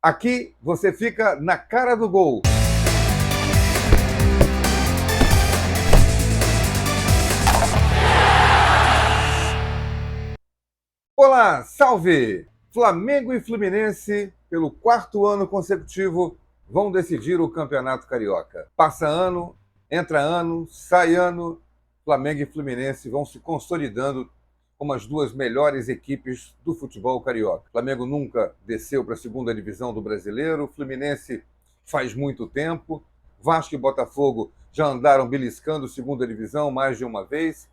Aqui você fica na cara do gol. Olá, salve! Flamengo e Fluminense, pelo quarto ano consecutivo, vão decidir o Campeonato Carioca. Passa ano, entra ano, sai ano, Flamengo e Fluminense vão se consolidando como as duas melhores equipes do futebol carioca. O Flamengo nunca desceu para a segunda divisão do Brasileiro, o Fluminense faz muito tempo, Vasco e Botafogo já andaram beliscando segunda divisão mais de uma vez,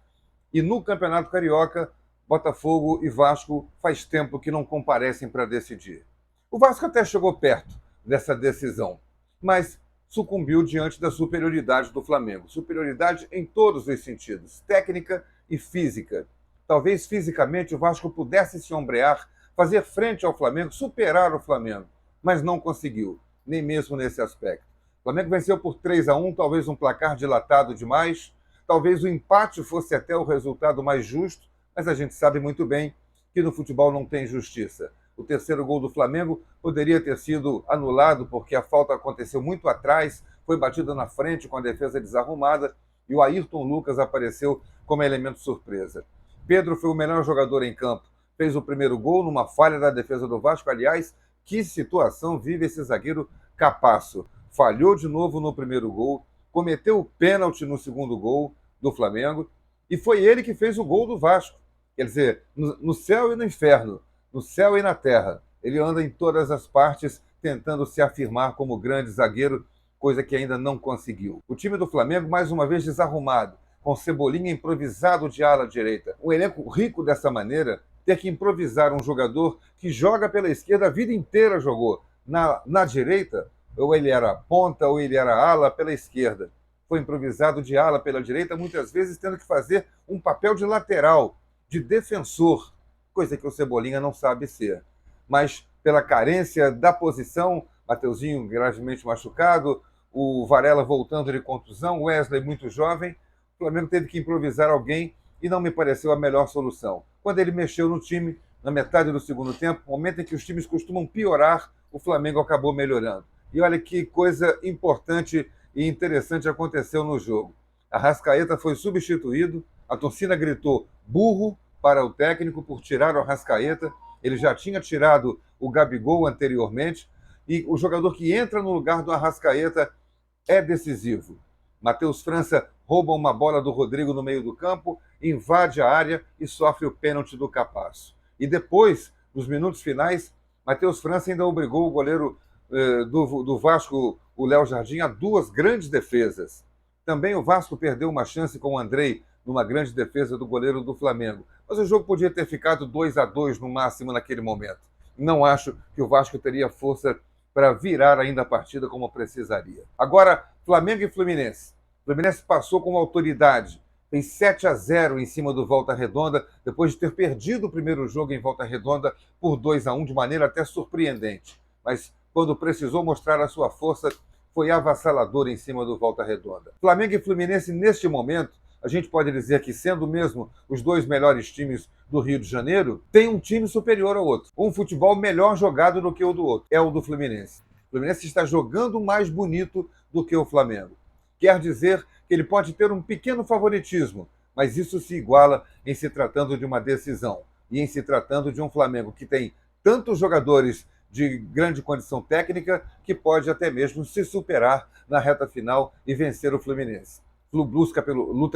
e no Campeonato Carioca, Botafogo e Vasco faz tempo que não comparecem para decidir. O Vasco até chegou perto dessa decisão, mas sucumbiu diante da superioridade do Flamengo. Superioridade em todos os sentidos, técnica e física. Talvez fisicamente o Vasco pudesse se ombrear, fazer frente ao Flamengo, superar o Flamengo, mas não conseguiu, nem mesmo nesse aspecto. O Flamengo venceu por 3-1, talvez um placar dilatado demais, talvez o empate fosse até o resultado mais justo, mas a gente sabe muito bem que no futebol não tem justiça. O terceiro gol do Flamengo poderia ter sido anulado porque a falta aconteceu muito atrás, foi batida na frente com a defesa desarrumada e o Ayrton Lucas apareceu como elemento surpresa. Pedro foi o melhor jogador em campo, fez o primeiro gol numa falha da defesa do Vasco. Aliás, que situação vive esse zagueiro Capasso. Falhou de novo no primeiro gol, cometeu o pênalti no segundo gol do Flamengo e foi ele que fez o gol do Vasco. Quer dizer, no céu e no inferno, no céu e na terra. Ele anda em todas as partes tentando se afirmar como grande zagueiro, coisa que ainda não conseguiu. O time do Flamengo, mais uma vez, desarrumado, com Cebolinha improvisado de ala direita. Um elenco rico dessa maneira, ter que improvisar um jogador que joga pela esquerda, a vida inteira jogou na direita, ou ele era ponta ou ele era ala pela esquerda. Foi improvisado de ala pela direita, muitas vezes tendo que fazer um papel de lateral, de defensor, coisa que o Cebolinha não sabe ser. Mas pela carência da posição, Mateuzinho gravemente machucado, o Varela voltando de contusão, Wesley muito jovem, o Flamengo teve que improvisar alguém e não me pareceu a melhor solução. Quando ele mexeu no time, na metade do segundo tempo, momento em que os times costumam piorar, o Flamengo acabou melhorando. E olha que coisa importante e interessante aconteceu no jogo. Arrascaeta foi substituído, a torcida gritou burro para o técnico por tirar o Arrascaeta. Ele já tinha tirado o Gabigol anteriormente, e o jogador que entra no lugar do Arrascaeta é decisivo. Matheus França rouba uma bola do Rodrigo no meio do campo, invade a área e sofre o pênalti do Capasso. E depois, nos minutos finais, Matheus França ainda obrigou o goleiro do Vasco, o Léo Jardim, a duas grandes defesas. Também o Vasco perdeu uma chance com o Andrei, numa grande defesa do goleiro do Flamengo. Mas o jogo podia ter ficado 2-2 no máximo naquele momento. Não acho que o Vasco teria força para virar ainda a partida como precisaria. Agora, Flamengo e Fluminense. O Fluminense passou com autoridade, fez 7-0 em cima do Volta Redonda, depois de ter perdido o primeiro jogo em Volta Redonda por 2-1 de maneira até surpreendente. Mas quando precisou mostrar a sua força, foi avassalador em cima do Volta Redonda. Flamengo e Fluminense, neste momento, a gente pode dizer que, sendo mesmo os dois melhores times do Rio de Janeiro, tem um time superior ao outro. Um futebol melhor jogado do que o do outro. É o do Fluminense. O Fluminense está jogando mais bonito do que o Flamengo. Quer dizer que ele pode ter um pequeno favoritismo, mas isso se iguala em se tratando de uma decisão. E em se tratando de um Flamengo que tem tantos jogadores de grande condição técnica que pode até mesmo se superar na reta final e vencer o Fluminense. Luta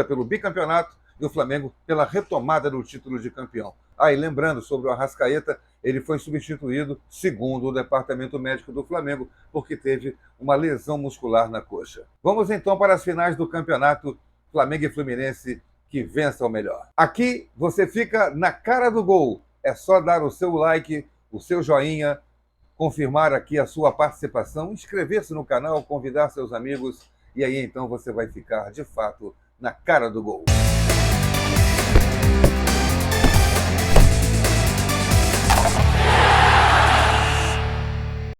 pelo bicampeonato e o Flamengo pela retomada do título de campeão. E lembrando sobre o Arrascaeta, ele foi substituído, segundo o departamento médico do Flamengo, porque teve uma lesão muscular na coxa. Vamos então para as finais do campeonato. Flamengo e Fluminense, que vença o melhor. Aqui você fica na cara do gol. É só dar o seu like, o seu joinha, confirmar aqui a sua participação, inscrever-se no canal, convidar seus amigos, e aí então você vai ficar, de fato, na cara do gol.